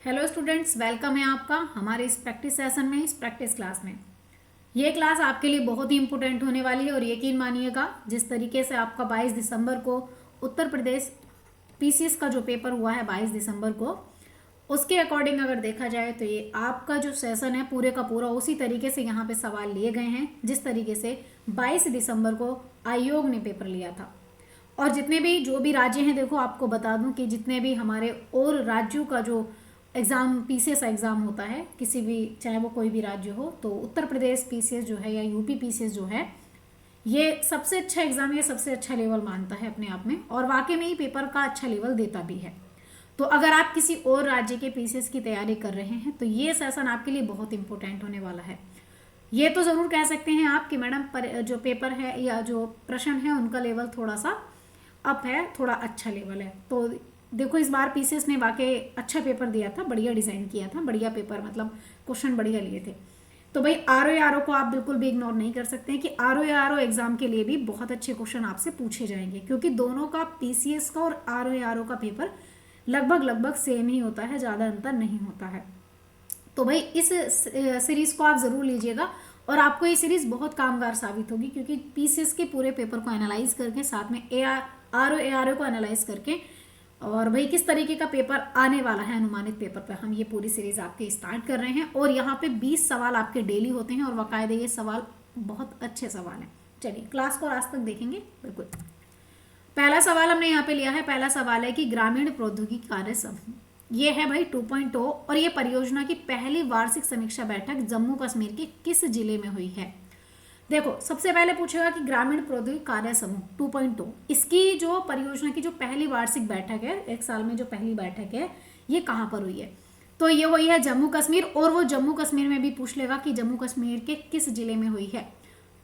Hello students, welcome है आपका हमारे इस प्रैक्टिस सेशन में, इस प्रैक्टिस क्लास में। ये क्लास आपके लिए बहुत ही इंपॉर्टेंट होने वाली है और यकीन मानिएगा, जिस तरीके से आपका 22 दिसंबर को उत्तर प्रदेश पीसीएस का जो पेपर हुआ है 22 दिसंबर को, उसके अकॉर्डिंग अगर देखा जाए तो ये आपका जो सेशन है पूरे का पूरा उसी तरीके से यहाँ पे सवाल लिए गए हैं जिस तरीके से 22 दिसंबर को आयोग ने पेपर लिया था। और जितने भी जो भी राज्य हैं, देखो आपको बता दूं कि जितने भी हमारे और राज्यों का जो एग्ज़ाम पीसीएस एग्ज़ाम होता है किसी भी, चाहे वो कोई भी राज्य हो, तो उत्तर प्रदेश पीसीएस जो है या यूपी पीसीएस जो है, ये सबसे अच्छा एग्ज़ाम या सबसे अच्छा लेवल मानता है अपने आप में, और वाकई में ही पेपर का अच्छा लेवल देता भी है। तो अगर आप किसी और राज्य के पीसीएस की तैयारी कर रहे हैं तो ये सेशन आपके लिए बहुत इंपॉर्टेंट होने वाला है। ये तो ज़रूर कह सकते हैं आप कि मैडम जो पेपर है या जो प्रश्न है उनका लेवल थोड़ा सा अप है, थोड़ा अच्छा लेवल है। तो देखो इस बार पीसीएस ने वाकई अच्छा पेपर दिया था, बढ़िया डिज़ाइन किया था, बढ़िया पेपर, मतलब क्वेश्चन बढ़िया लिए थे। तो भाई आरओ को आप बिल्कुल भी इग्नोर नहीं कर सकते हैं कि आरओ एग्जाम के लिए भी बहुत अच्छे क्वेश्चन आपसे पूछे जाएंगे, क्योंकि दोनों का पीसीएस का और आरओ का पेपर लगभग लगभग सेम ही होता है, ज़्यादा अंतर नहीं होता है। तो भाई इस सीरीज को आप ज़रूर लीजिएगा और आपको ये सीरीज बहुत कामगार साबित होगी, क्योंकि पीसीएस के पूरे पेपर को एनालाइज करके साथ में आरओ को एनालाइज करके और भाई किस तरीके का पेपर आने वाला है अनुमानित पेपर पर हम ये पूरी सीरीज आपके स्टार्ट कर रहे हैं। और यहाँ पे 20 सवाल आपके डेली होते हैं और बाकायदे ये सवाल बहुत अच्छे सवाल हैं। चलिए क्लास को आज तक देखेंगे। बिल्कुल पहला सवाल हमने यहाँ पे लिया है। पहला सवाल है कि ग्रामीण प्रौद्योगिकी कार्य समूह, ये है भाई 2.0 और ये परियोजना की पहली वार्षिक समीक्षा बैठक जम्मू कश्मीर के किस जिले में हुई है। देखो सबसे पहले पूछेगा कि ग्रामीण प्रौद्योगिकी कार्य समूह 2.0, इसकी जो परियोजना की जो पहली वार्षिक बैठक है, एक साल में जो पहली बैठक है, ये कहाँ पर हुई है। तो ये हुई है जम्मू कश्मीर, और वो जम्मू कश्मीर में भी पूछ लेगा कि जम्मू कश्मीर के किस जिले में हुई है,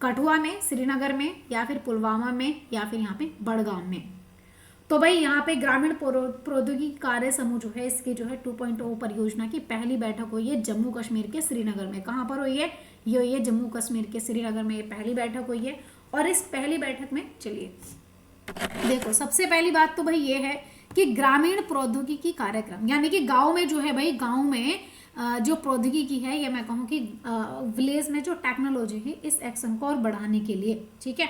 कठुआ में, श्रीनगर में, या फिर पुलवामा में, या फिर यहाँ पे बड़गाम में। तो भाई यहाँ पे ग्रामीण प्रौद्योगिकी कार्य समूह जो है, इसकी जो है 2.0 परियोजना की पहली बैठक हुई है जम्मू कश्मीर के श्रीनगर में। कहाँ पर हुई है? ये हुई है जम्मू कश्मीर के श्रीनगर में, ये पहली बैठक हुई है। और इस पहली बैठक में चलिए देखो, सबसे पहली बात तो भाई ये है कि ग्रामीण प्रौद्योगिकी कार्यक्रम, यानी कि गाँव में जो है भाई, गाँव में जो प्रौद्योगिकी है, या मैं कहूँ कि विलेज में जो टेक्नोलॉजी है, इस एक्शन को और बढ़ाने के लिए, ठीक है,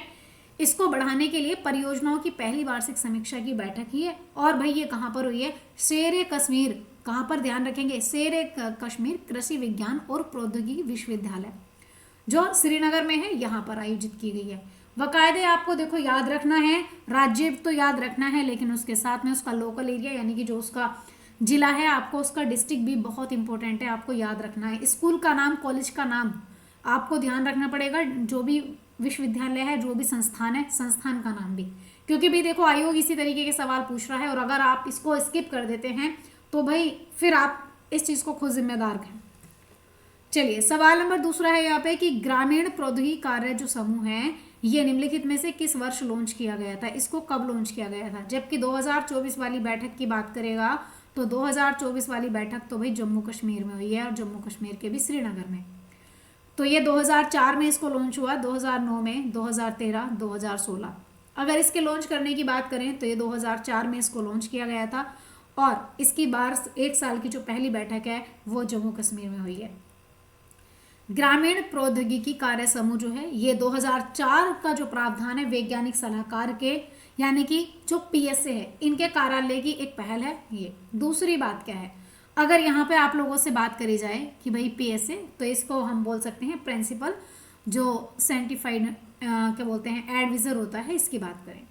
इसको बढ़ाने के लिए परियोजनाओं की पहली वार्षिक समीक्षा की बैठक ही है। और भाई ये कहाँ पर हुई है? शेर कश्मीर, कहाँ पर ध्यान रखेंगे, शेर कश्मीर कृषि विज्ञान और प्रौद्योगिकी विश्वविद्यालय जो श्रीनगर में है, यहाँ पर आयोजित की गई है। बाकायदे आपको देखो याद रखना है, राज्य तो याद रखना है, लेकिन उसके साथ में उसका लोकल एरिया, यानी कि जो उसका जिला है, आपको उसका डिस्ट्रिक्ट भी बहुत इंपॉर्टेंट है, आपको याद रखना है। स्कूल का नाम, कॉलेज का नाम आपको ध्यान रखना पड़ेगा, जो भी विश्वविद्यालय है, जो भी संस्थान है, संस्थान का नाम भी, क्योंकि भी देखो आयोग इसी तरीके के सवाल पूछ रहा है, और अगर आप इसको स्किप कर देते हैं तो भाई फिर आप इस चीज़ को खुद जिम्मेदार हैं। चलिए सवाल नंबर दूसरा है यहाँ पे कि ग्रामीण प्रौद्योगिकी कार्य जो समूह है, ये निम्नलिखित में से किस वर्ष लॉन्च किया गया था, इसको कब लॉन्च किया गया था। जबकि 2024 वाली बैठक की बात करेगा तो 2024 वाली बैठक तो भाई जम्मू कश्मीर में हुई है, और जम्मू कश्मीर के भी श्रीनगर में। तो ये 2004 में इसको लॉन्च हुआ, 2009 में, 2013, 2016। अगर इसके लॉन्च करने की बात करें तो ये 2004 में इसको लॉन्च किया गया था, और इसकी बार एक साल की जो पहली बैठक है वो जम्मू कश्मीर में हुई है। ग्रामीण प्रौद्योगिकी कार्य समूह जो है, ये 2004 का जो प्रावधान है वैज्ञानिक सलाहकार के, यानी कि जो पीएसए है, इनके कार्यालय की एक पहल है ये। दूसरी बात क्या है, अगर यहाँ पे आप लोगों से बात करी जाए कि भाई पीएसए, तो इसको हम बोल सकते हैं प्रिंसिपल जो साइंटिफाइड क्या बोलते हैं एडवाइजर होता है, इसकी बात करें।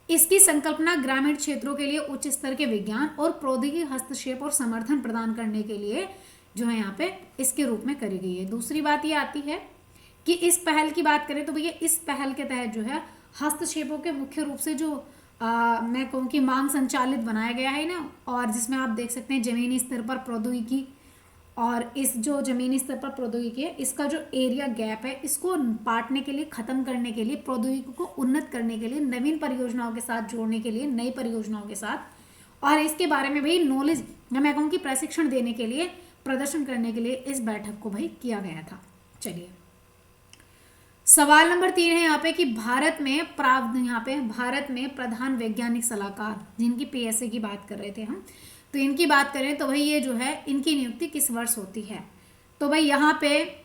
इसकी संकल्पना ग्रामीण क्षेत्रों के लिए उच्च स्तर के विज्ञान और प्रौद्योगिकी हस्तक्षेप और समर्थन प्रदान करने के लिए जो है यहाँ पे इसके रूप में करी गई है। दूसरी बात ये आती है कि इस पहल की बात करें तो भैया इस पहल के तहत जो है हस्तक्षेपों के मुख्य रूप से जो मैं कहूँ कि मांग संचालित बनाया गया है ना, और जिसमें आप देख सकते हैं जमीनी स्तर पर प्रौद्योगिकी, और इस जो जमीनी स्तर पर प्रौद्योगिकी है, इसका जो एरिया गैप है, इसको पाटने के लिए, खत्म करने के लिए, प्रौद्योगिकी को उन्नत करने के लिए, नवीन परियोजनाओं के साथ जोड़ने के लिए, नई परियोजनाओं के साथ, और इसके बारे में भाई नॉलेज, मैं कहूँ कि प्रशिक्षण देने के लिए, प्रदर्शन करने के लिए इस बैठक को भाई किया गया था। चलिए सवाल नंबर 3 है यहाँ पे कि भारत में प्रधान वैज्ञानिक सलाहकार, जिनकी पीएसए की बात कर रहे थे हम, तो इनकी बात करें तो भाई ये जो है इनकी नियुक्ति किस वर्ष होती है। तो भाई यहाँ पे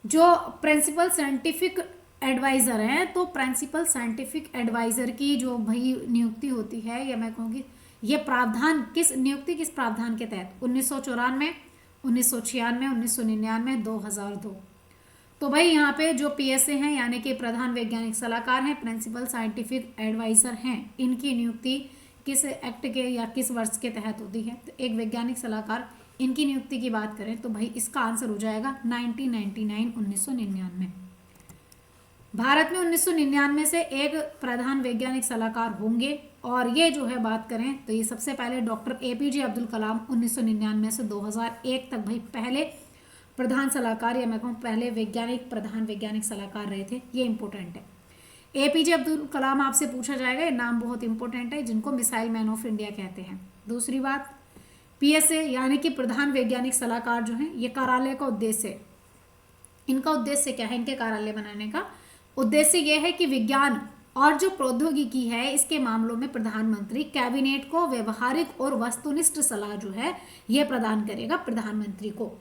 जो प्रिंसिपल साइंटिफिक एडवाइज़र हैं, तो प्रिंसिपल साइंटिफिक एडवाइज़र की जो भाई नियुक्ति होती है, या मैं कहूँगी ये प्रावधान नियुक्ति किस प्रावधान के तहत, 1994, 1996, 1999, 2002। तो भाई यहाँ पे जो पीएसए हैं यानी कि प्रधान वैज्ञानिक सलाहकार हैं, प्रिंसिपल साइंटिफिक एडवाइज़र हैं, इनकी नियुक्ति किस एक्ट के या किस वर्ष के तहत होती है। तो एक वैज्ञानिक सलाहकार, इनकी नियुक्ति की बात करें तो भाई इसका आंसर हो जाएगा 1999। भारत में 1999 से एक प्रधान वैज्ञानिक सलाहकार होंगे, और ये जो है बात करें तो ये सबसे पहले डॉक्टर एपीजे अब्दुल कलाम 1999 से 2001 तक भाई पहले प्रधान सलाहकार, या मैं कहूँ पहले प्रधान वैज्ञानिक सलाहकार रहे थे। ये इंपॉर्टेंट है। एपीजे अब्दुल कलाम आपसे पूछा जाएगा, ये नाम बहुत इंपॉर्टेंट है, जिनको मिसाइल मैन ऑफ इंडिया कहते हैं। दूसरी बात, पीएसए यानी कि प्रधान वैज्ञानिक सलाहकार जो हैं, ये कार्यालय का उद्देश्य, इनका उद्देश्य क्या है, इनके कार्यालय बनाने का उद्देश्य यह है कि विज्ञान और जो प्रौद्योगिकी है इसके मामलों में प्रधानमंत्री कैबिनेट को व्यवहारिक और वस्तुनिष्ठ सलाह जो है ये प्रदान करेगा प्रधानमंत्री को।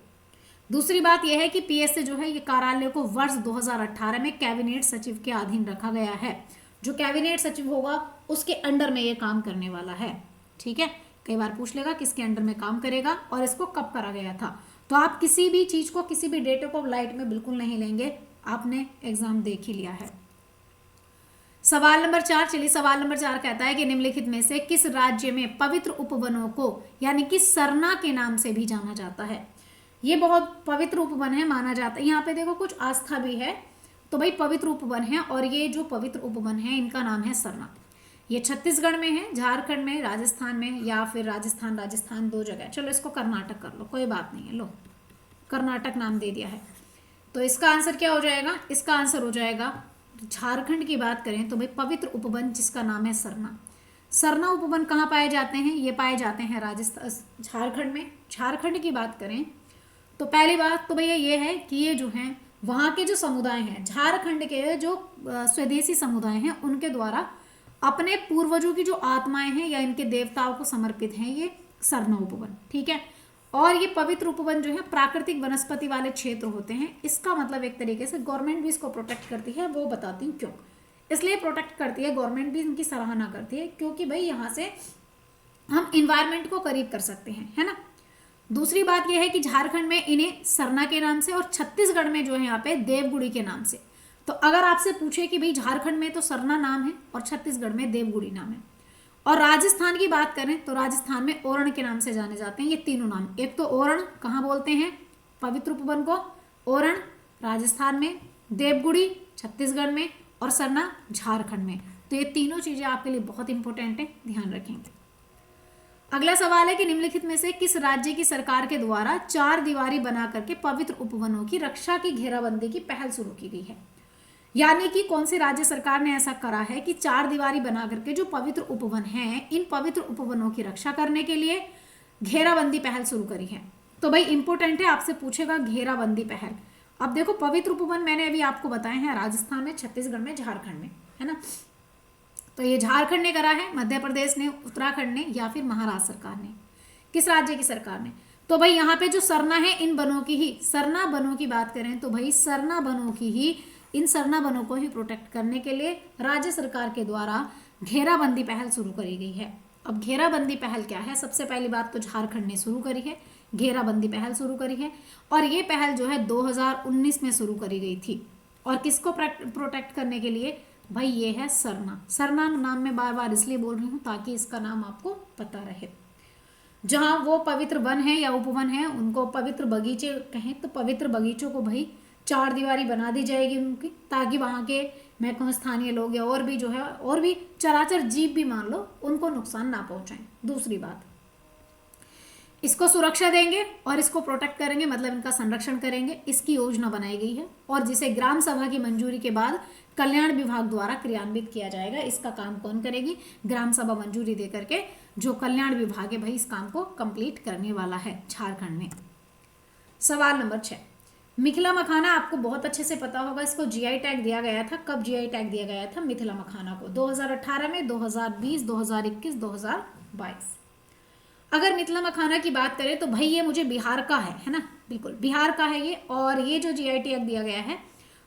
दूसरी बात यह है कि पीएसए जो है ये कार्यालय को वर्ष 2018 में कैबिनेट सचिव के अधीन रखा गया है। जो कैबिनेट सचिव होगा उसके अंडर में ये काम करने वाला है। ठीक है, कई बार पूछ लेगा किसके अंडर में काम करेगा और इसको कब करा गया था। तो आप किसी भी चीज को, किसी भी डेटे को लाइट में बिल्कुल नहीं लेंगे, आपने एग्जाम देख ही लिया है। सवाल नंबर 4, चलिए सवाल नंबर 4 कहता है कि निम्नलिखित में से किस राज्य में पवित्र उपवनों को यानी कि सरना के नाम से भी जाना जाता है। ये बहुत पवित्र उपवन है माना जाता है। यहाँ पे देखो कुछ आस्था भी है, तो भाई पवित्र उपवन है, और ये जो पवित्र उपवन है इनका नाम है सरना। ये छत्तीसगढ़ में है, झारखंड में, राजस्थान में, या फिर राजस्थान दो जगह। चलो इसको कर्नाटक कर लो, कोई बात नहीं है, लो कर्नाटक नाम दे दिया है। तो इसका आंसर क्या हो जाएगा, इसका आंसर हो जाएगा, झारखंड की बात करें तो भाई पवित्र उपवन जिसका नाम है सरना। सरना उपवन कहाँ पाए जाते हैं, ये पाए जाते हैं झारखंड में। झारखंड की बात करें तो पहली बात तो भैया ये है कि ये जो है वहाँ के जो समुदाय हैं, झारखंड के जो स्वदेशी समुदाय हैं, उनके द्वारा अपने पूर्वजों की जो आत्माएं हैं या इनके देवताओं को समर्पित हैं ये सरना उपवन। ठीक है, और ये पवित्र उपवन जो है प्राकृतिक वनस्पति वाले क्षेत्र होते हैं। इसका मतलब एक तरीके से गवर्नमेंट भी इसको प्रोटेक्ट करती है, वो बताती हूँ क्यों। इसलिए प्रोटेक्ट करती है गवर्नमेंट भी, इनकी सराहना करती है, क्योंकि भाई यहाँ से हम इन्वायरमेंट को करीब कर सकते हैं, है ना। दूसरी बात यह है कि झारखंड में इन्हें सरना के नाम से और छत्तीसगढ़ में जो है यहाँ पे देवगुड़ी के नाम से। तो अगर आपसे पूछे कि भाई झारखंड में तो सरना नाम है और छत्तीसगढ़ में देवगुड़ी नाम है, और राजस्थान की बात करें तो राजस्थान में ओरण के नाम से जाने जाते हैं ये तीनों नाम। एक तो ओरण कहाँ बोलते हैं, पवित्र उपवन को ओरण राजस्थान में, देवगुड़ी छत्तीसगढ़ में, और सरना झारखंड में। तो ये तीनों चीजें आपके लिए बहुत इंपॉर्टेंट है, ध्यान रखेंगे। अगला सवाल है कि निम्नलिखित में से किस राज्य की सरकार के द्वारा 4 दीवारी बना करके पवित्र उपवनों की रक्षा की घेराबंदी की पहल शुरू की गई है। यानी कि कौन सी राज्य सरकार ने ऐसा करा है कि 4 दीवारी बना करके जो पवित्र उपवन हैं, इन पवित्र उपवनों की रक्षा करने के लिए घेराबंदी पहल शुरू करी है। तो भाई इंपॉर्टेंट है, आपसे पूछेगा घेराबंदी पहल। अब देखो पवित्र उपवन मैंने अभी आपको बताए हैं राजस्थान में, छत्तीसगढ़ में, झारखंड में, है ना। तो ये झारखंड ने करा है, मध्य प्रदेश ने, उत्तराखंड ने, या फिर महाराष्ट्र सरकार ने। किस राज्य की सरकार ने? तो भाई यहाँ पे जो सरना है इन बनों की ही, सरना बनों की बात करें तो भाई सरना बनों की ही, इन सरना बनों को ही प्रोटेक्ट करने के लिए राज्य सरकार के द्वारा घेराबंदी पहल शुरू करी गई है। अब घेराबंदी पहल क्या है? सबसे पहली बात तो झारखंड ने शुरू करी है, घेराबंदी पहल शुरू करी है, और ये पहल जो है 2019 में शुरू करी गई थी। और किसको प्रोटेक्ट करने के लिए? भाई ये है सरना। सरना नाम मैं बार बार इसलिए बोल रही हूँ ताकि इसका नाम आपको पता रहे। जहाँ वो पवित्र वन है या उपवन है उनको पवित्र बगीचे कहें तो पवित्र बगीचों को भाई 4 दीवारी बना दी जाएगी उनकी, ताकि वहाँ के मैं कहूँ स्थानीय लोग या और भी जो है और भी चराचर जीव भी मान लो उनको नुकसान ना पहुँचाएं। दूसरी बात, इसको सुरक्षा देंगे और इसको प्रोटेक्ट करेंगे, मतलब इनका संरक्षण करेंगे, इसकी योजना बनाई गई है और जिसे ग्राम सभा की मंजूरी के बाद कल्याण विभाग द्वारा क्रियान्वित किया जाएगा। इसका काम कौन करेगी? ग्राम सभा मंजूरी दे करके जो कल्याण विभाग है भाई इस काम को कंप्लीट करने वाला है झारखंड में। सवाल नंबर 6, मिथिला मखाना आपको बहुत अच्छे से पता होगा, इसको जीआई टैग दिया गया था। कब जीआई टैग दिया गया था मिथिला मखाना को? 2018 में, 2020, 2021, 2022। अगर मिथिला मखाना की बात करें तो भाई ये मुझे बिहार का है ना, बिल्कुल बिहार का है ये। और ये जो जीआई टैग दिया गया है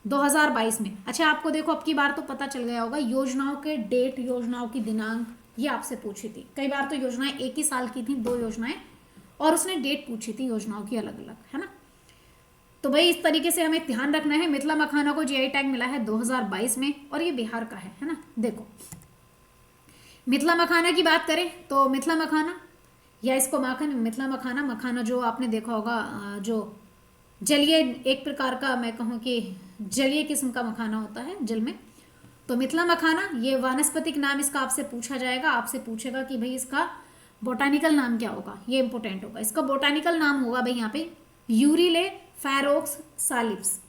2022 में। अच्छा आपको देखो अब की बार तो पता चल गया होगा, योजनाओं के डेट, योजनाओं की दिनांक ये आपसे पूछी थी। कई बार तो योजनाएं एक ही साल की थी, 2 योजनाएं, और उसने डेट पूछी थी योजनाओं की अलग अलग, है ना। तो भाई इस तरीके से हमें ध्यान रखना है। मिथिला मखाना को जीआई टैग मिला है 2022 में और ये बिहार का है ना। देखो मिथिला मखाना की बात करें तो मिथिला मखाना या इसको माखन, मिथिला मखाना, मखाना जो आपने देखा होगा जो जलीय एक प्रकार का, मैं कहूँ कि जलीय किस्म का मखाना होता है जल में। तो मिथिला मखाना ये वानस्पतिक नाम इसका आपसे पूछा जाएगा, आपसे पूछेगा कि भाई इसका बोटानिकल नाम क्या होगा, ये इंपॉर्टेंट होगा। इसका बोटानिकल नाम होगा भाई यहाँ पे यूरिले फैरोक्स सालिप्स।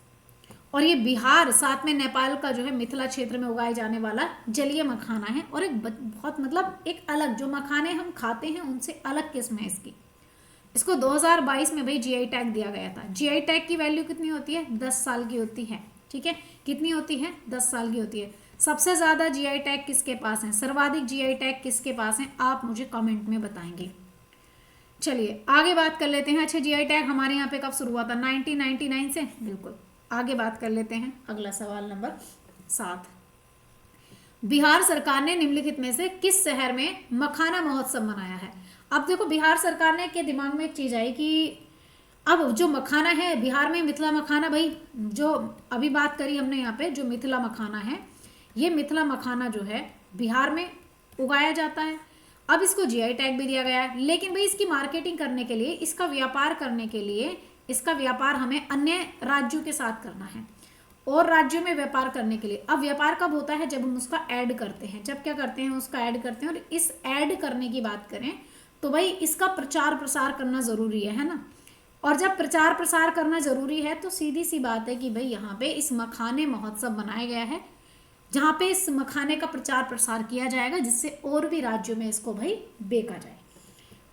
और ये बिहार साथ में नेपाल का जो है मिथिला क्षेत्र में उगाए जाने वाला जलीय मखाना है। और एक बहुत मतलब एक अलग, जो मखाने हम खाते हैं उनसे अलग किस्म है इसकी। इसको 2022 में भाई जीआई टैग दिया गया था। जीआई टैग की वैल्यू कितनी होती है? 10 साल की होती है, ठीक है। कितनी होती है? 10 साल की होती है। सबसे ज्यादा जीआई टैग किसके पास है, सर्वाधिक जीआई टैग किसके पास है, आप मुझे कमेंट में बताएंगे। चलिए आगे बात कर लेते हैं। अच्छा जीआई टैग हमारे यहाँ पे कब शुरू हुआ था? 1999 से, बिल्कुल। आगे बात कर लेते हैं, अगला सवाल नंबर 7। बिहार सरकार ने निम्नलिखित में से किस शहर में मखाना महोत्सव मनाया है? अब देखो बिहार सरकार ने के दिमाग में एक चीज आई कि अब जो मखाना है बिहार में, मिथिला मखाना, भाई जो अभी बात करी हमने यहाँ पे, जो मिथिला मखाना है, ये मिथिला मखाना जो है बिहार में उगाया जाता है। अब इसको जीआई टैग भी दिया गया है, लेकिन भाई इसकी मार्केटिंग करने के लिए, इसका व्यापार करने के लिए, इसका व्यापार हमें अन्य राज्यों के साथ करना है और राज्यों में व्यापार करने के लिए। अब व्यापार कब होता है? जब हम उसका ऐड करते हैं। जब क्या करते हैं? उसका ऐड करते हैं। और इस ऐड करने की बात करें तो भाई इसका प्रचार प्रसार करना जरूरी है ना। और जब प्रचार प्रसार करना जरूरी है तो सीधी सी बात है कि भाई यहाँ पे इस मखाने महोत्सव बनाया गया है, जहाँ पे इस मखाने का प्रचार प्रसार किया जाएगा, जिससे और भी राज्यों में इसको भाई बेचा जाए।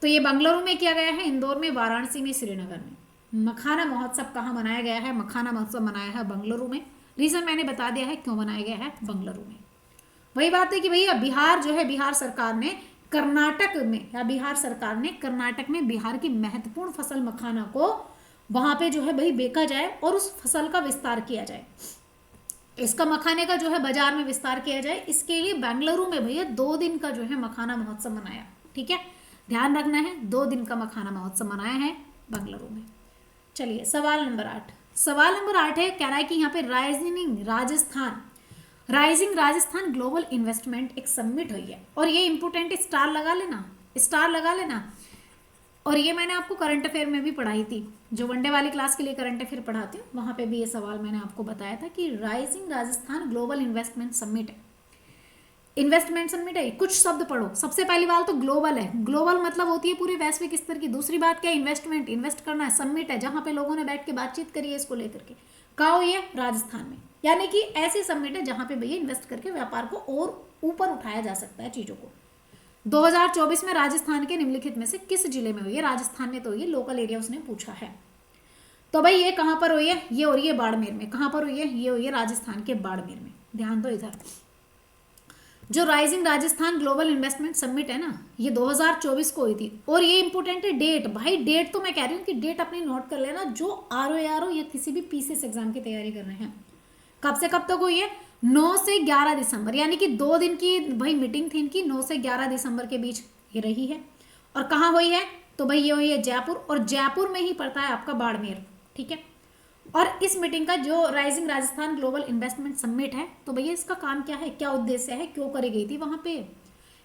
तो ये बंगलुरु में किया गया है, इंदौर में, वाराणसी में, श्रीनगर में। मखाना महोत्सव कहाँ मनाया गया है? मखाना महोत्सव मनाया है बंगलुरु में। रीजन मैंने बता दिया है क्यों बनाया गया है बंगलुरु में। वही बात है कि भैया बिहार जो है, बिहार सरकार ने कर्नाटक में, या बिहार सरकार ने कर्नाटक में बिहार की महत्वपूर्ण फसल मखाना को वहां पे जो है भाई बेचा जाए और उस फसल का विस्तार किया जाए, इसका मखाने का जो है बाजार में विस्तार किया जाए। इसके लिए बेंगलुरु में भैया 2 दिन का जो है मखाना महोत्सव मनाया, ठीक है, ध्यान रखना है, 2 दिन का मखाना महोत्सव मनाया है बेंगलुरु में। चलिए सवाल नंबर 8। सवाल नंबर 8 है, कह रहा है कि यहाँ पे राइजिंग राजस्थान ग्लोबल इन्वेस्टमेंट एक समिट हुई है। और ये इंपोर्टेंट, स्टार लगा लेना, स्टार लगा लेना। और ये मैंने आपको करंट अफेयर में भी पढ़ाई थी, जो वनडे वाली क्लास के लिए करंट अफेयर पढ़ाती हूँ, वहां पे भी ये सवाल मैंने आपको बताया था कि rising Rajasthan global investment summit है। इन्वेस्टमेंट समिट है, कुछ शब्द पढ़ो। सबसे पहली बात तो ग्लोबल है, ग्लोबल मतलब होती है पूरी वैश्विक स्तर की। दूसरी बात क्या है? इन्वेस्टमेंट, इन्वेस्ट करना है। समिट है जहां पे लोगों ने बैठ के बातचीत करी है इसको लेकर के। कहा हुई है? राजस्थान में। यानी कि ऐसी समिट है जहां पे भैया इन्वेस्ट करके व्यापार को और ऊपर उठाया जा सकता है चीजों को। 2024 में राजस्थान के निम्नलिखित में से किस जिले में हुई है? राजस्थान में तो हुई है, लोकल एरिया उसने पूछा है। तो भाई ये कहां पर हुई है? ये हो रही है बाड़मेर में। कहां पर हुई है? ये हुई है राजस्थान के बाड़मेर में। ध्यान दो इधर। जो rising Rajasthan global investment summit है ना, ये 2024 को हुई थी। और ये इंपोर्टेंट है डेट, भाई डेट तो मैं कह रही हूँ कि डेट अपनी नोट कर लेना, जो आरओ या किसी भी पीसीएस एग्जाम की तैयारी कर रहे हैं। कब से कब तक हुई है? 9 से 11 दिसंबर, यानी कि 2 दिन की भाई मीटिंग थी इनकी, 9 से 11 दिसंबर के बीच ये रही है। और कहाँ हुई है? तो भाई ये हुई है जयपुर, और जयपुर में ही पड़ता है आपका बाड़मेर, ठीक है। और इस मीटिंग का जो rising Rajasthan global investment summit है, तो भैया इसका काम क्या है, क्या उद्देश्य है, क्यों करी गई थी वहां पे?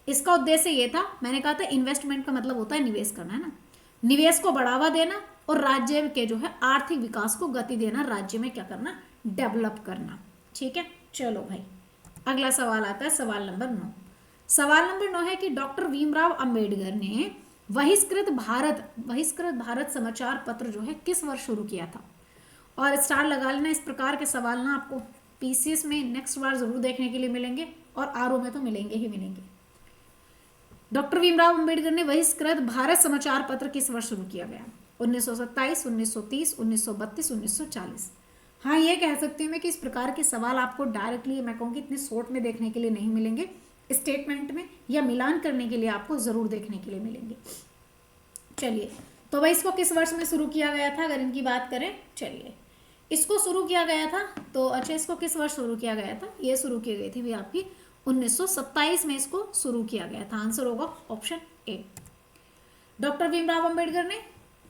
इसका उद्देश्य ये था, मैंने कहा था इन्वेस्टमेंट का मतलब होता है निवेश करना, है ना। निवेश को बढ़ावा देना और राज्य के जो है आर्थिक विकास को गति देना, राज्य में क्या करना, डेवलप करना, ठीक है। चलो भाई अगला सवाल आता है, सवाल नंबर 9। सवाल नंबर 9 है कि डॉक्टर भीमराव अंबेडकर ने बहिष्कृत भारत समाचार पत्र जो है किस वर्ष शुरू किया था? और स्टार लगा लेना। इस प्रकार के सवाल ना आपको पीसीएस में नेक्स्ट बार जरूर देखने के लिए मिलेंगे, और आरओ में तो मिलेंगे ही मिलेंगे। डॉक्टर भीमराव अंबेडकर ने बहिष्कृत भारत समाचार पत्र किस वर्ष शुरू किया गया? 1927, 1930, 1932, 1940। हाँ, ये कह सकती हूँ मैं कि इस प्रकार के सवाल आपको डायरेक्टली मैं कहूँगी इतने शॉर्ट में देखने के लिए नहीं मिलेंगे, स्टेटमेंट में या मिलान करने के लिए आपको ज़रूर देखने के लिए मिलेंगे। चलिए, तो भाई इसको किस वर्ष में शुरू किया गया था अगर इनकी बात करें? चलिए, इसको शुरू किया गया था तो अच्छा, इसको किस वर्ष शुरू किया गया था? ये शुरू की गई थी भाई आपकी 1927 में इसको शुरू किया गया था। आंसर होगा option A. Doctor Bhimrao Ambedkar ने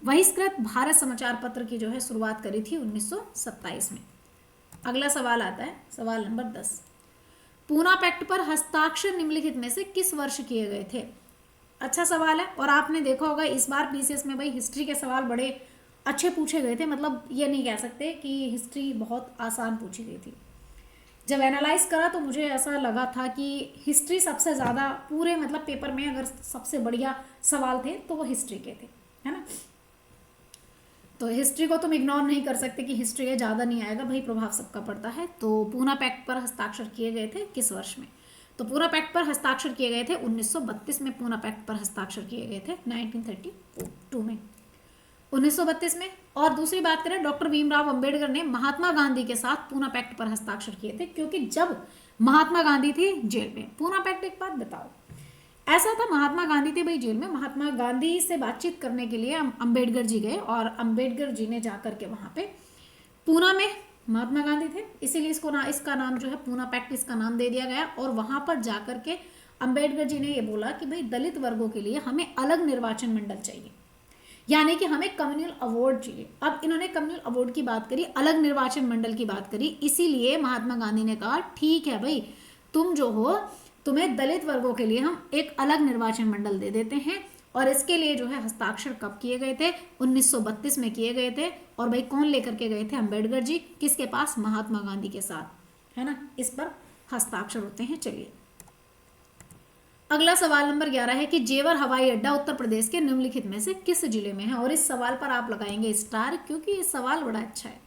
बहिष्कृत भारत समाचार पत्र की जो है शुरुआत करी थी 1927 में। अगला सवाल आता है, सवाल नंबर 10। पूना पैक्ट पर हस्ताक्षर निम्नलिखित में से किस वर्ष किए गए थे? अच्छा सवाल है, और आपने देखा होगा इस बार पीसीएस में भाई हिस्ट्री के सवाल बड़े अच्छे पूछे गए थे। मतलब ये नहीं कह सकते कि हिस्ट्री बहुत आसान पूछी गई थी। जब एनालाइज करा तो मुझे ऐसा लगा था कि हिस्ट्री सबसे ज़्यादा पूरे मतलब पेपर में अगर सबसे बढ़िया सवाल थे तो वो हिस्ट्री के थे, है ना। तो हिस्ट्री को तुम इग्नोर नहीं कर सकते कि हिस्ट्री है ज़्यादा नहीं आएगा भाई, प्रभाव सबका पड़ता है। तो पूना पैक्ट पर हस्ताक्षर किए गए थे किस वर्ष में? तो पूना पैक्ट पर हस्ताक्षर किए गए थे 1932 में। पूना पैक्ट पर हस्ताक्षर किए गए थे 1932 में, 1932 में। और दूसरी बात करें, डॉक्टर भीमराव अंबेडकर ने महात्मा गांधी के साथ पूना पैक्ट पर हस्ताक्षर किए थे, क्योंकि जब महात्मा गांधी थे जेल में। पूना पैक्ट, एक बात बताओ, ऐसा था महात्मा गांधी थे भाई जेल में, महात्मा गांधी से बातचीत करने के लिए अंबेडकर जी गए और अंबेडकर जी ने जाकर के वहाँ पे पूना में महात्मा गांधी थे, इसीलिए इसका नाम जो है पूना पैक्ट इसका नाम दे दिया गया। और वहाँ पर जाकर के अंबेडकर जी ने ये बोला कि भाई दलित वर्गों के लिए हमें अलग निर्वाचन मंडल चाहिए, यानी कि हमें कम्युनल अवार्ड चाहिए। अब इन्होंने कम्युनल अवार्ड की बात करी, अलग निर्वाचन मंडल की बात करी, इसीलिए महात्मा गांधी ने कहा ठीक है भाई, तुम जो हो, तुम्हें दलित वर्गों के लिए हम एक अलग निर्वाचन मंडल दे देते हैं। और इसके लिए जो है हस्ताक्षर कब किए गए थे? 1932 में किए गए थे। और भाई कौन लेकर के गए थे? अंबेडकर जी। किसके पास? महात्मा गांधी के साथ, है ना। इस पर हस्ताक्षर होते हैं। चलिए, अगला सवाल नंबर 11 है कि जेवर हवाई अड्डा उत्तर प्रदेश के निम्नलिखित में से किस जिले में है? और इस सवाल पर आप लगाएंगे स्टार, क्योंकि ये सवाल बड़ा अच्छा है।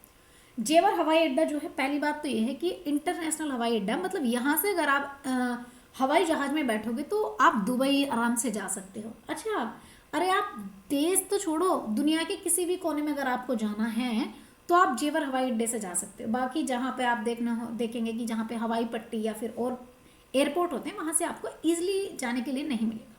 जेवर हवाई अड्डा जो है, पहली बात तो ये है कि इंटरनेशनल हवाई अड्डा, मतलब यहाँ से अगर आप हवाई जहाज में बैठोगे तो आप दुबई आराम से जा सकते हो। अच्छा, अरे आप देश तो छोड़ो, दुनिया के किसी भी कोने में अगर आपको जाना है तो आप जेवर हवाई अड्डे से जा सकते हो। बाकी जहाँ पे आप देखेंगे कि जहाँ पे हवाई पट्टी या फिर और एयरपोर्ट होते हैं, वहाँ से आपको ईजिली जाने के लिए नहीं मिलेगा।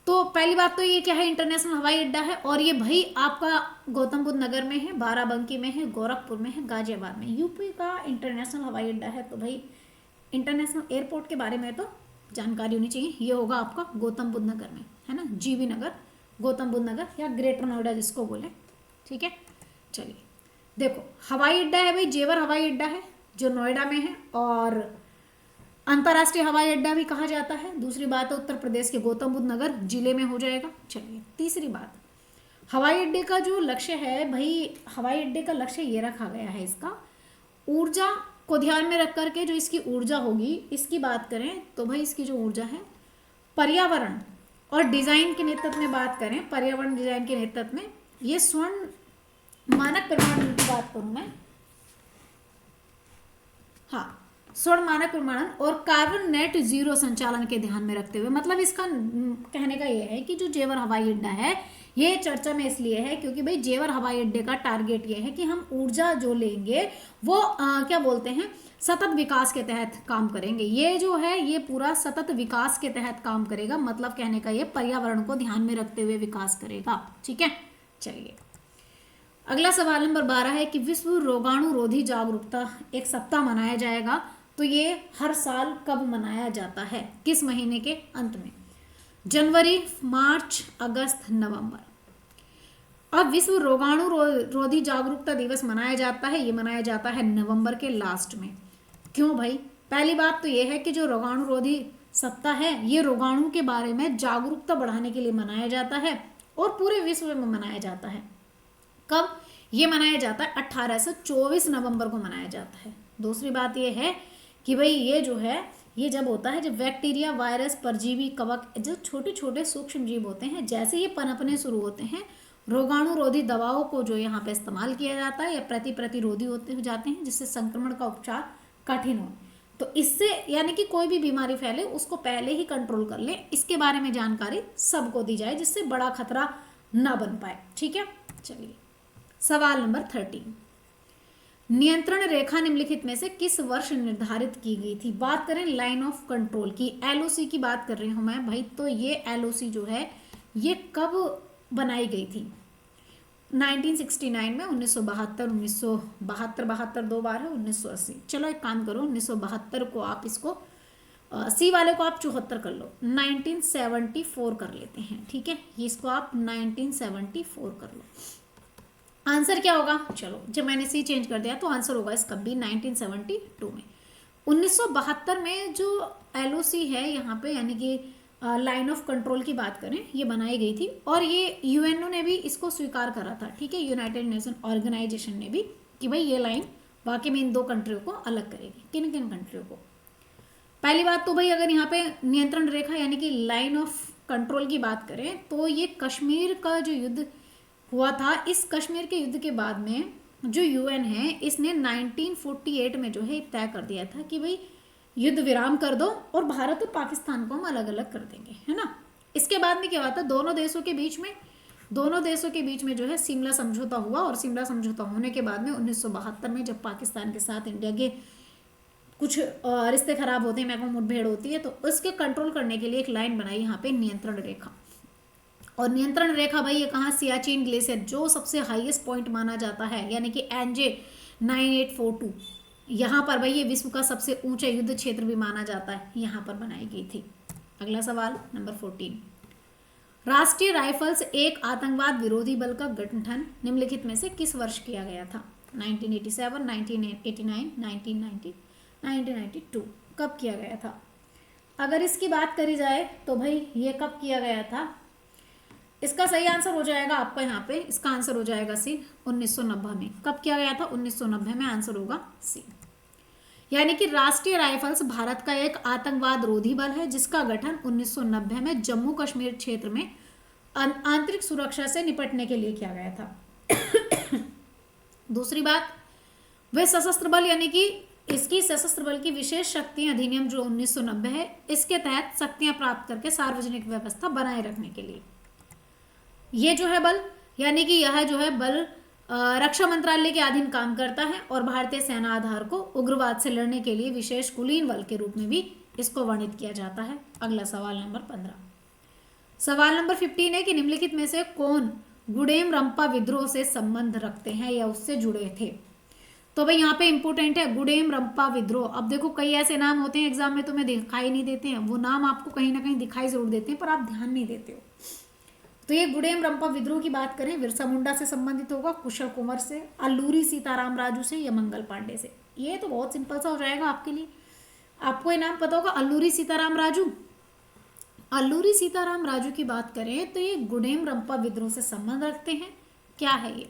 तो पहली बात तो ये क्या है, इंटरनेशनल हवाई अड्डा है। और ये भाई आपका गौतम बुद्ध नगर में है, बाराबंकी में है, गोरखपुर में है, गाजियाबाद में। यूपी का इंटरनेशनल हवाई अड्डा है। तो भाई इंटरनेशनल एयरपोर्ट के बारे में तो जानकारी होनी चाहिए। ये होगा आपका गौतम बुद्ध नगर में, है ना, जीबी नगर, गौतम बुद्ध नगर या ग्रेटर नोएडा जिसको बोले, ठीक है। चलिए देखो, हवाई अड्डा है भाई, जेवर हवाई अड्डा है जो नोएडा में है, और अंतर्राष्ट्रीय हवाई अड्डा भी कहा जाता है। दूसरी बात है उत्तर प्रदेश के गौतम बुद्ध नगर जिले में हो जाएगा। चलिए, तीसरी बात, हवाई अड्डे का जो लक्ष्य है भाई, हवाई अड्डे का लक्ष्य ये रखा गया है, इसका ऊर्जा को ध्यान में रख करके जो इसकी ऊर्जा होगी, इसकी बात करें तो भाई इसकी जो ऊर्जा है पर्यावरण और डिजाइन के नेतृत्व में बात करें, पर्यावरण डिजाइन के नेतृत्व में, ये स्वर्ण मानक प्रमाणन की बात करूं मैं, हाँ, स्वर्ण मानक प्रमाणन और कार्बन नेट जीरो संचालन के ध्यान में रखते हुए। मतलब इसका कहने का ये है कि जो जेवर हवाई अड्डा है ये चर्चा में इसलिए है क्योंकि भाई जेवर हवाई अड्डे का टारगेट ये है कि हम ऊर्जा जो लेंगे वो क्या बोलते हैं, सतत विकास के तहत काम करेंगे। ये जो है ये पूरा सतत विकास के तहत काम करेगा, मतलब कहने का ये पर्यावरण को ध्यान में रखते हुए विकास करेगा, ठीक है। चलिए, अगला सवाल नंबर 12 है कि विश्व रोगाणु रोधी जागरूकता एक सप्ताह मनाया जाएगा, तो ये हर साल कब मनाया जाता है? किस महीने के अंत में? जनवरी, मार्च, अगस्त, नवंबर। अब विश्व रोगाणु रोधी जागरूकता दिवस मनाया जाता है, ये मनाया जाता है नवंबर के लास्ट में। क्यों भाई? पहली बात तो ये है कि जो रोगाणु रोधी सप्ताह है ये रोगाणु के बारे में जागरूकता बढ़ाने के लिए मनाया जाता है और पूरे विश्व में मनाया जाता है। कब ये मनाया जाता है? 1824 नवंबर को मनाया जाता है। दूसरी बात ये है कि भाई ये जो है ये जब होता है, जब बैक्टीरिया, वायरस, परजीवी, कवक, जो छोटे छोटे सूक्ष्म जीव होते हैं, जैसे ये पनपने शुरू होते हैं, रोगाणु रोधी दवाओं को जो यहाँ पे इस्तेमाल किया जाता है या प्रतिरोधी होते हो जाते हैं, जिससे संक्रमण का उपचार कठिन हो। तो इससे यानी कि कोई भी बीमारी फैले उसको पहले ही कंट्रोल कर ले, इसके बारे में जानकारी सबको दी जाए, जिससे बड़ा खतरा ना बन पाए। ठीक है, चलिए सवाल नंबर 13, नियंत्रण रेखा निम्नलिखित में से किस वर्ष निर्धारित की गई थी। बात करें लाइन ऑफ कंट्रोल की, एलओसी की बात कर रही हूं मैं भाई, तो ये एलओसी जो है ये कब बनाई गई थी? 1969 में, 1972, 1972 दो बार है, 1980। चलो एक काम करो, 1972 को आप इसको सी वाले को आप 74 कर लो, 1974 कर लेते हैं। ठीक है, ये इसको आप 1974 कर लो। आंसर क्या होगा? चलो जब मैंने सी चेंज कर दिया तो आंसर होगा इसका बी, 1972 में। 1972 में जो एलओसी है यहाँ पे, यानी कि लाइन ऑफ कंट्रोल की बात करें, ये बनाई गई थी और ये यूएनओ ने भी इसको स्वीकार करा था। ठीक है, यूनाइटेड नेशन ऑर्गेनाइजेशन ने भी, कि भाई ये लाइन वाकई में इन दो कंट्रियों को अलग करेगी। किन किन कंट्रियों को? पहली बात तो भाई अगर यहाँ पे नियंत्रण रेखा यानी कि लाइन ऑफ कंट्रोल की बात करें तो ये कश्मीर का जो युद्ध हुआ था, इस कश्मीर के युद्ध के बाद में जो यूएन है इसने 1948 में जो है तय कर दिया था कि भाई युद्ध विराम कर दो और भारत और पाकिस्तान को हम अलग अलग कर देंगे, है ना। इसके बाद में क्या हुआ था, दोनों देशों के बीच में जो है सिमला समझौता हुआ और सिमला समझौता होने के बाद में 1972 में जब पाकिस्तान के साथ इंडिया के कुछ रिश्ते खराब होते हैं, मैको मुठभेड़ होती है, तो उसके कंट्रोल करने के लिए एक लाइन बनाई यहाँ पे, नियंत्रण रेखा। और नियंत्रण रेखा भाई ये कहाँ? सियाचिन ग्लेशियर, जो सबसे हाईएस्ट पॉइंट माना जाता है, यानी कि एनजे 9842, यहाँ पर भाई ये विश्व का सबसे ऊंचा युद्ध क्षेत्र भी माना जाता है, यहाँ पर बनाई गई थी। अगला सवाल नंबर 14, राष्ट्रीय राइफल्स एक आतंकवाद विरोधी बल का गठन निम्नलिखित में से किस वर्ष किया गया था? 1987, 1989, 1990, 1992। कब किया गया था? अगर इसकी बात करी जाए तो भाई ये कब किया गया था, इसका सही आंसर हो जाएगा आपका यहाँ पे, इसका आंसर हो जाएगा सी, 1990 में। कब किया गया था? 1990 में, आंसर होगा सी। यानी कि राष्ट्रीय राइफल्स भारत का एक आतंकवाद रोधी बल है जिसका गठन 1990 में जम्मू कश्मीर क्षेत्र में आंतरिक सुरक्षा से निपटने के लिए किया गया था। दूसरी बात, वे सशस्त्र बल यानी कि इसकी सशस्त्र बल की विशेष शक्तियां अधिनियम जो 1990 है, इसके तहत शक्तियां प्राप्त करके सार्वजनिक व्यवस्था बनाए रखने के लिए ये जो है बल, यानी कि यह जो है बल रक्षा मंत्रालय के अधीन काम करता है और भारतीय सेना आधार को उग्रवाद से लड़ने के लिए विशेष कुलीन बल के रूप में भी इसको वर्णित किया जाता है। अगला सवाल नंबर 15, सवाल नंबर 15 है कि निम्नलिखित में से कौन गुडेम रंपा विद्रोह से संबंध रखते हैं या उससे जुड़े थे? तो भाई यहाँ पे इंपोर्टेंट है गुडेम रंपा विद्रोह। अब देखो कई ऐसे नाम होते हैं एग्जाम में तुम्हें दिखाई नहीं देते हैं, वो नाम आपको कहीं ना कहीं दिखाई जरूर देते हैं पर आप ध्यान नहीं देते हो। तो ये गुडेम रंपा विद्रोह की बात करें, बिरसा मुंडा से संबंधित होगा, कुशल कुंवर से, अल्लूरी सीताराम राजू से या मंगल पांडे से। ये तो बहुत सिंपल सा हो जाएगा आपके लिए। आपको ये नाम पता होगा, अल्लूरी सीताराम राजू। अल्लूरी सीताराम राजू की बात करें तो ये गुडेम रंपा विद्रोह से संबंध रखते हैं। क्या है ये?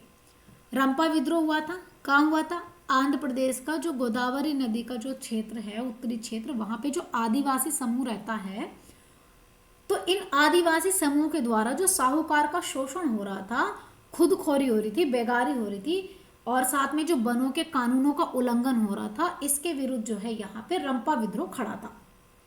रंपा विद्रोह हुआ था, कहाँ हुआ था? आंध्र प्रदेश का जो गोदावरी नदी का जो क्षेत्र है, उत्तरी क्षेत्र, वहां पे जो आदिवासी समूह रहता है, तो इन आदिवासी समूह के द्वारा जो साहूकार का शोषण हो रहा था, खुदखोरी हो रही थी, बेगारी हो रही थी और साथ में जो वनों के कानूनों का उल्लंघन हो रहा था, इसके विरुद्ध जो है यहाँ पे रंपा विद्रोह खड़ा था।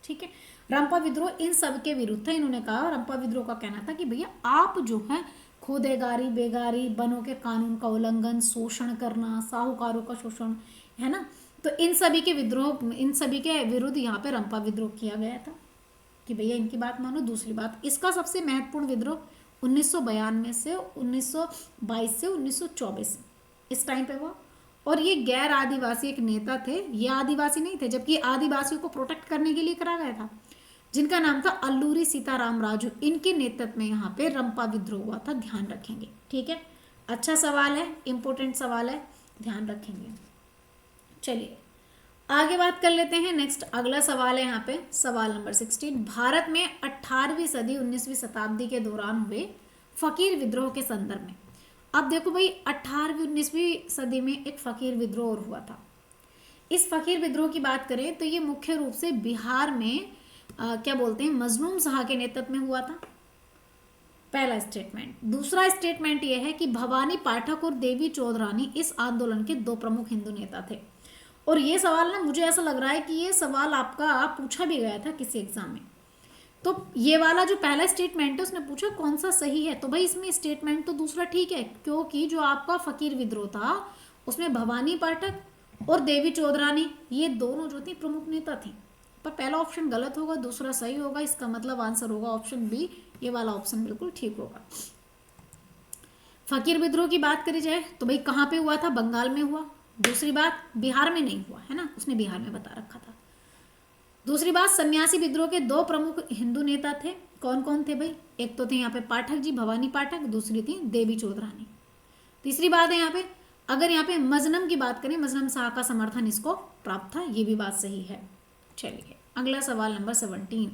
ठीक है, रंपा विद्रोह इन सब के विरुद्ध था। इन्होंने कहा, रंपा विद्रोह का कहना था कि भैया आप जो है खुदेगारी, बेगारी, वनों के कानून का उल्लंघन, शोषण करना, साहूकारों का शोषण, है ना, तो इन सभी के विरुद्ध यहाँ पे रंपा विद्रोह किया गया था कि भैया इनकी बात मानो। दूसरी बात, इसका सबसे महत्वपूर्ण विद्रोह 1992 से 1922 से 1924 इस टाइम पे हुआ और ये गैर आदिवासी एक नेता थे, ये आदिवासी नहीं थे, जबकि आदिवासियों को प्रोटेक्ट करने के लिए करा गया था, जिनका नाम था अल्लूरी सीताराम राजू। इनके नेतृत्व में यहाँ पे रंपा विद्रोह हुआ था, ध्यान रखेंगे। ठीक है, अच्छा सवाल है, इंपॉर्टेंट सवाल है, ध्यान रखेंगे। चलिए आगे बात कर लेते हैं। नेक्स्ट अगला सवाल है यहाँ पे, सवाल नंबर 16, भारत में 18वीं सदी 19वीं शताब्दी के दौरान हुए फकीर विद्रोह के संदर्भ में। अब देखो भाई 18वीं 19वीं सदी में एक फकीर विद्रोह और हुआ था। इस फकीर विद्रोह की बात करें तो ये मुख्य रूप से बिहार में क्या बोलते हैं, मजनून शाह के नेतृत्व में हुआ था, पहला स्टेटमेंट। दूसरा स्टेटमेंट यह है कि भवानी पाठक और देवी चौधरानी इस आंदोलन के दो प्रमुख हिंदू नेता थे। और ये सवाल ना मुझे ऐसा लग रहा है कि ये सवाल आपका पूछा भी गया था किसी एग्जाम में। तो ये वाला जो पहला स्टेटमेंट है उसने पूछा कौन सा सही है, तो भाई इसमें स्टेटमेंट तो दूसरा ठीक है, क्योंकि जो आपका फकीर विद्रोह था उसमें भवानी पाठक और देवी चौधरानी ये दोनों जो थी प्रमुख नेता थी। पर पहला ऑप्शन गलत होगा, दूसरा सही होगा, इसका मतलब आंसर होगा ऑप्शन बी, ये वाला ऑप्शन बिल्कुल ठीक होगा। फकीर विद्रोह की बात करी जाए तो भाई कहाँ पे हुआ था, बंगाल में हुआ। दूसरी बात बिहार में नहीं हुआ है ना, उसने बिहार में बता रखा था। दूसरी बात सन्यासी विद्रोह के दो प्रमुख हिंदू नेता थे, कौन कौन थे भाई, एक तो थे यहाँ पे पाठक जी भवानी पाठक, दूसरी थी देवी चौधरानी। तीसरी बात है यहाँ पे, अगर यहाँ पे मजनम की बात करें, मजनम शाह का समर्थन इसको प्राप्त था, ये भी बात सही है। चलिए अगला सवाल नंबर 17,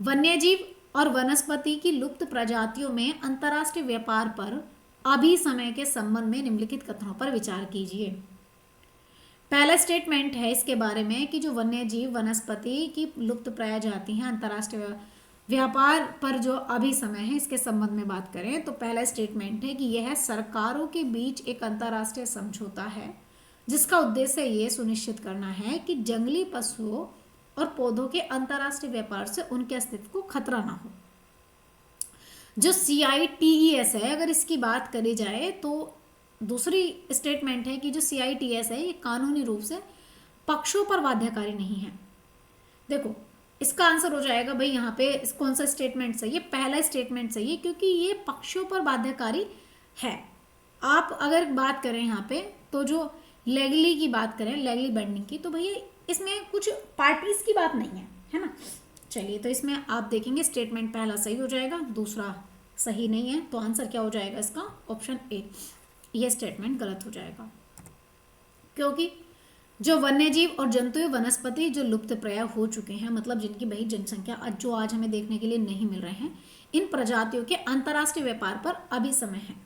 वन्यजीव और वनस्पति की लुप्त प्रजातियों में अंतर्राष्ट्रीय व्यापार पर अभी समय के संबंध में निम्नलिखित कथनों पर विचार कीजिए। पहला स्टेटमेंट है इसके बारे में कि जो वन्यजीव वनस्पति की लुप्त प्रजाति हैं अंतर्राष्ट्रीय व्यापार पर जो अभी समय है इसके संबंध में बात करें तो पहला स्टेटमेंट है कि यह सरकारों के बीच एक अंतर्राष्ट्रीय समझौता है जिसका उद्देश्य ये सुनिश्चित करना है कि जंगली पशुओं और पौधों के अंतर्राष्ट्रीय व्यापार से उनके अस्तित्व को खतरा ना हो। जो CITES है, अगर इसकी बात करी जाए तो दूसरी स्टेटमेंट है कि जो CITES है ये कानूनी रूप से पक्षों पर बाध्यकारी नहीं है। देखो इसका आंसर हो जाएगा भाई यहाँ पे कौन सा स्टेटमेंट सही है, पहला स्टेटमेंट सही है, क्योंकि ये पक्षों पर बाध्यकारी है। आप अगर बात करें यहाँ पे तो जो लीगली की बात करें, लीगली बाइंडिंग की, तो भैया इसमें कुछ पार्टीज की बात नहीं है ना। चलिए तो इसमें आप देखेंगे स्टेटमेंट पहला सही हो जाएगा, दूसरा सही नहीं है, तो आंसर क्या हो जाएगा इसका, ऑप्शन ए, ये स्टेटमेंट गलत हो जाएगा। क्योंकि जो वन्यजीव और जंतु वनस्पति जो लुप्त प्राय हो चुके हैं, मतलब जिनकी भाई जनसंख्या जो आज हमें देखने के लिए नहीं मिल रहे हैं, इन प्रजातियों के अंतर्राष्ट्रीय व्यापार पर अभी समय है।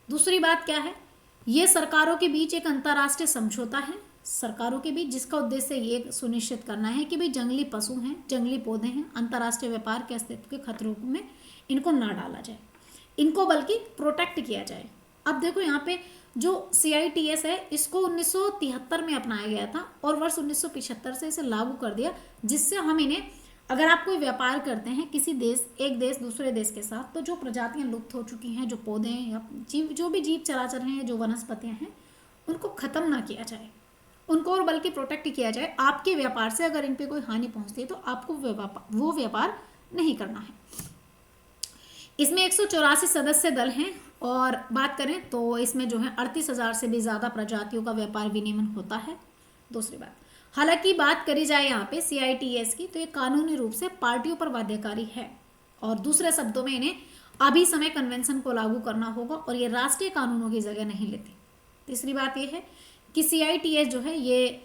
दूसरी बात क्या है, ये सरकारों के बीच एक अंतर्राष्ट्रीय समझौता है, सरकारों के बीच, जिसका उद्देश्य ये सुनिश्चित करना है कि भाई जंगली पशु हैं, जंगली पौधे हैं, अंतर्राष्ट्रीय व्यापार के अस्तित्व के खतरों में इनको ना डाला जाए, इनको बल्कि प्रोटेक्ट किया जाए। अब देखो यहाँ पे जो CITES है इसको 1973 में अपनाया गया था और वर्ष 1975 से इसे लागू कर दिया, जिससे हम इन्हें, अगर आप कोई व्यापार करते हैं किसी देश, एक देश दूसरे देश के साथ, तो जो प्रजातियां लुप्त हो चुकी हैं, जो पौधे हैं या जीव, जो भी जीव चराचर हैं, जो वनस्पतियां हैं, उनको खत्म ना किया जाए, उनको और बल्कि प्रोटेक्ट किया जाए। आपके व्यापार से अगर इन पे कोई हानि पहुंचती है तो आपको वो व्यापार नहीं करना है। इसमें 184 सदस्य दल हैं और बात करें तो इसमें जो है 38,000 से भी ज़्यादा प्रजातियों का व्यापार विनिमय होता है। दूसरी बात, हालांकि बात करी जाए यहाँ पे CITES की, तो ये कानूनी रूप से पार्टियों पर बाध्यकारी है और दूसरे शब्दों में इन्हें अभी समय कन्वेंशन को लागू करना होगा और ये राष्ट्रीय कानूनों की जगह नहीं लेती। तीसरी बात ये है कि CITES जो है ये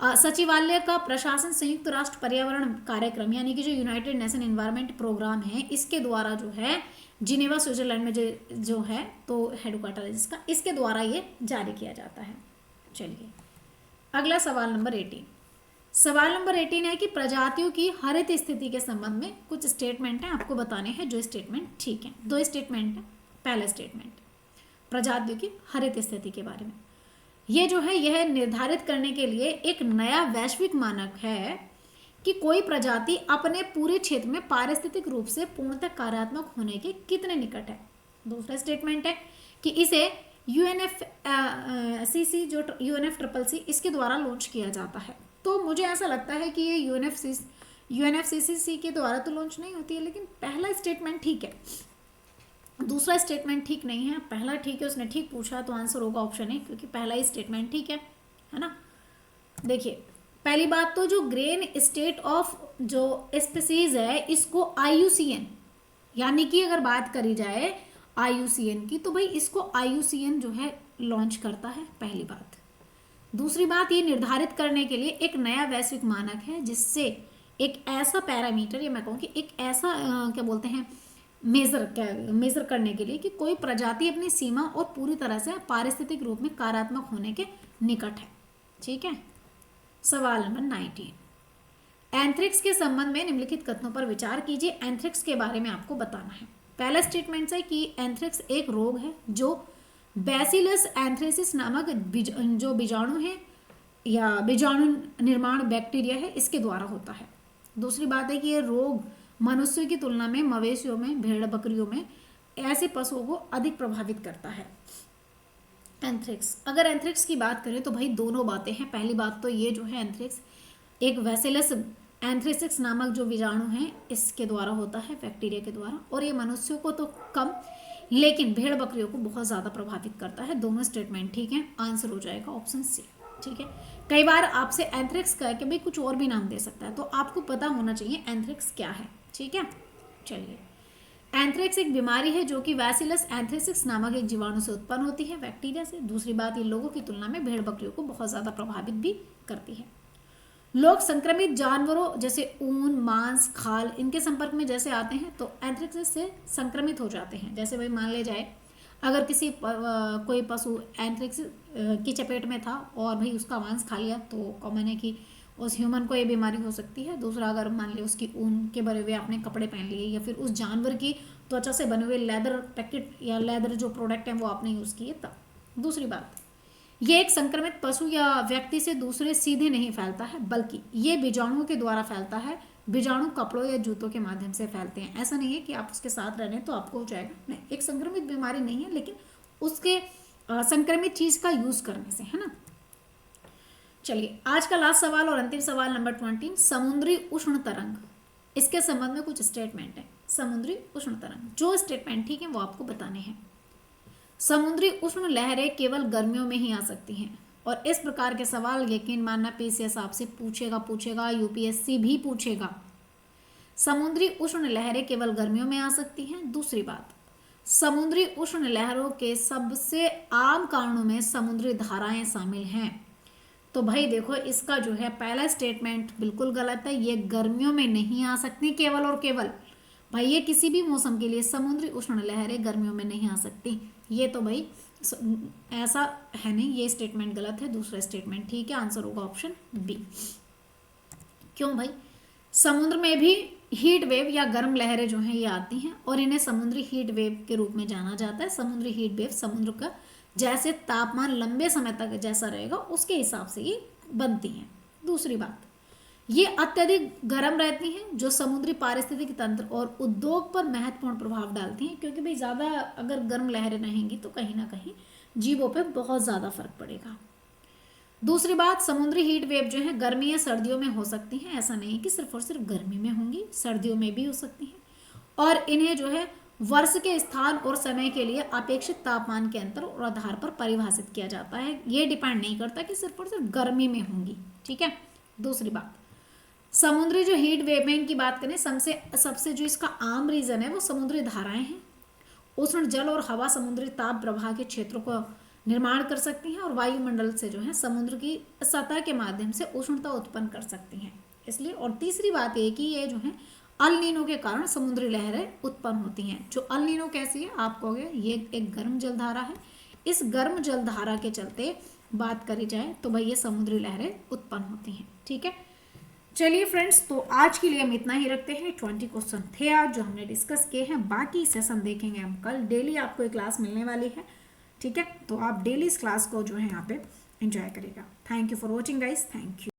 सचिवालय का प्रशासन संयुक्त राष्ट्र पर्यावरण कार्यक्रम यानी कि जो यूनाइटेड नेशन एनवायरनमेंट प्रोग्राम है, इसके द्वारा जो है जिनेवा स्विट्जरलैंड में जो है तो हेडक्वार्टर है जिसका, इसके द्वारा ये जारी किया जाता है। चलिए अगला सवाल नंबर 18। सवाल नंबर 18 है कि प्रजातियों की हरित स्थिति के संबंध में कुछ स्टेटमेंट हैं, आपको बताने हैं जो स्टेटमेंट ठीक है। दो स्टेटमेंट है। पहला स्टेटमेंट प्रजातियों की हरित स्थिति के बारे में, ये जो है यह निर्धारित करने के लिए एक नया वैश्विक मानक है कि कोई प्रजाति अपने पूरे क्षेत्र में पारिस्थितिक रूप से पूर्णतः कार्यात्मक होने के कितने निकट है। दूसरा स्टेटमेंट है कि इसे UNFCCC जो UNFCCC इसके द्वारा लॉन्च किया जाता है। तो मुझे ऐसा लगता है कि ये UNFCCC के द्वारा तो लॉन्च नहीं होती है, लेकिन पहला स्टेटमेंट ठीक है, दूसरा स्टेटमेंट ठीक नहीं है। पहला ठीक है, उसने ठीक पूछा तो आंसर होगा ऑप्शन ए, क्योंकि पहला ही स्टेटमेंट ठीक है ना। देखिए पहली बात तो जो ग्रेन स्टेट ऑफ जो स्पीसीज है इसको IUCN यानी कि अगर बात करी जाए IUCN की, तो भाई इसको IUCN जो है लॉन्च करता है, पहली बात। दूसरी बात, ये निर्धारित करने के लिए एक नया वैश्विक मानक है जिससे एक ऐसा पैरामीटर, या मैं कहूँ कि एक ऐसा क्या बोलते हैं मेजर करने के लिए कि कोई प्रजाति अपनी सीमा और पूरी तरह से पारिस्थितिक रूप में कार्यात्मक होने के निकट है। ठीक है। सवाल नंबर 19, एंथ्रिक्स के संबंध में निम्नलिखित कथनों पर विचार कीजिए। एंथ्रिक्स के बारे में आपको बताना है। पहला स्टेटमेंट है कि एंथ्रिक्स एक रोग है जो बैसिलस एंथ्रेसिस नामक जो बीजाणु है या बीजाणु निर्माण बैक्टीरिया है इसके द्वारा होता है। दूसरी बात है कि ये रोग मनुष्यों की तुलना में मवेशियों में, भेड़ बकरियों में ऐसे पशुओं को अधिक प्रभावित करता है। एंथ्रेक्स, अगर एंथ्रेक्स की बात करें तो भाई दोनों बातें हैं। पहली बात तो ये जो है एंथ्रेक्स एक वैसिलस एंथ्रेसिस नामक जो विजाणु है इसके द्वारा होता है, बैक्टीरिया के द्वारा, और ये मनुष्यों को तो कम लेकिन भेड़ बकरियों को बहुत ज़्यादा प्रभावित करता है। दोनों स्टेटमेंट ठीक है, आंसर हो जाएगा ऑप्शन सी। ठीक है, कई बार आपसे एंथ्रेक्स कह के भाई कुछ और भी नाम दे सकता है, तो आपको पता होना चाहिए एंथ्रेक्स क्या है। ठीक है, चलिए, एंथ्रेक्स एक बीमारी है जो कि वैसिलस एंथ्रेसिस नामक एक जीवाणु से उत्पन्न होती है, बैक्टीरिया से। दूसरी बात, ये लोगों की तुलना में भेड़ बकरियों को बहुत ज़्यादा प्रभावित भी करती है। लोग संक्रमित जानवरों जैसे ऊन, मांस, खाल इनके संपर्क में जैसे आते हैं तो एंथ्रेक्स से संक्रमित हो जाते हैं। जैसे भाई मान ले जाए अगर किसी कोई पशु एंथ्रेक्स की चपेट में था और भाई उसका मांस खा लिया तो कॉमन है कि उस ह्यूमन को ये बीमारी हो सकती है। दूसरा, अगर मान लिया उसकी ऊन के बने हुए आपने कपड़े पहन लिए या फिर उस जानवर की त्वचा से बने हुए लेदर पैकेट या लेदर जो प्रोडक्ट हैं वो आपने यूज़ किए तब। दूसरी बात, ये एक संक्रमित पशु या व्यक्ति से दूसरे सीधे नहीं फैलता है, बल्कि ये बीजाणुओं के द्वारा फैलता है। बीजाणु कपड़ों या जूतों के माध्यम से फैलते हैं। ऐसा नहीं है कि आप उसके साथ रहने तो आपको हो जाएगा, नहीं, एक संक्रमित बीमारी नहीं है लेकिन उसके संक्रमित चीज का यूज करने से, है ना। चलिए, आज का लास्ट सवाल और अंतिम सवाल नंबर 20, समुद्री उष्ण तरंग, इसके संबंध में कुछ स्टेटमेंट है। समुद्री उष्ण तरंग, जो स्टेटमेंट ठीक है वो आपको बताने हैं। समुद्री उष्ण लहरें केवल गर्मियों में ही आ सकती हैं, और इस प्रकार के सवाल यकीन मानना पीसीएस आपसे पूछेगा, यूपीएससी भी पूछेगा। समुद्री उष्ण लहरें केवल गर्मियों में आ सकती हैं। दूसरी बात, समुद्री उष्ण लहरों के सबसे आम कारणों में समुद्री धाराएं शामिल हैं। तो भाई देखो, इसका जो है पहला स्टेटमेंट बिल्कुल गलत है। ये गर्मियों में नहीं आ सकती केवल और केवल, भाई ये किसी भी मौसम के लिए समुद्री उष्ण लहरें गर्मियों में नहीं आ सकती। ये तो भाई ऐसा है नहीं, ये स्टेटमेंट गलत है। दूसरा स्टेटमेंट ठीक है, आंसर होगा ऑप्शन बी। क्यों भाई, समुद्र में भी हीट वेव या गर्म लहरें जो हैं ये आती हैं और इन्हें समुद्री हीट वेव के रूप में जाना जाता है। समुद्री हीट वेव समुद्र का जैसे तापमान लंबे समय तक जैसा रहेगा उसके हिसाब से ये बनती हैं। दूसरी बात, ये अत्यधिक गर्म रहती हैं जो समुद्री पारिस्थितिकी तंत्र और उद्योग पर महत्वपूर्ण प्रभाव डालती हैं, क्योंकि भाई ज़्यादा अगर गर्म लहरें रहेंगी तो कहीं ना कहीं जीवों पे बहुत ज़्यादा फर्क पड़ेगा। दूसरी बात, समुद्री हीट वेव जो है गर्मी या सर्दियों में हो सकती हैं। ऐसा नहीं है कि सिर्फ और सिर्फ गर्मी में होंगी, सर्दियों में भी हो सकती हैं। और इन्हें जो है वर्ष के स्थान और समय के लिए अपेक्षित तापमान के अंतर और आधार पर परिभाषित किया जाता है। ये डिपेंड नहीं करता कि सिर्फ और सिर्फ गर्मी में होंगी। ठीक है। दूसरी बात, समुद्री जो हीट वेव में इनकी बात करें, सबसे जो इसका आम रीजन है वो समुद्री धाराएं हैं। उष्ण जल और हवा समुद्री ताप प्रवाह के क्षेत्रों को निर्माण कर सकती हैं और वायुमंडल से जो है समुद्र की सतह के माध्यम से उष्णता उत्पन्न कर सकती हैं, इसलिए। और तीसरी बात ये कि ये जो है अल नीनो के कारण समुद्री लहरें उत्पन्न होती हैं। जो अल नीनो कैसी है, आप कहोगे ये एक गर्म जलधारा है। इस गर्म जलधारा के चलते बात करी जाए तो भाई ये समुद्री लहरें उत्पन्न होती हैं। ठीक है, चलिए फ्रेंड्स, तो आज के लिए हम इतना ही रखते हैं। 20 क्वेश्चन थे आज जो हमने डिस्कस किए हैं। बाकी सेशन देखेंगे हम कल। डेली आपको एक क्लास मिलने वाली है। ठीक है, तो आप डेली इस क्लास को जो है यहाँ पे एंजॉय करेगा। Thank you for watching guys, thank you.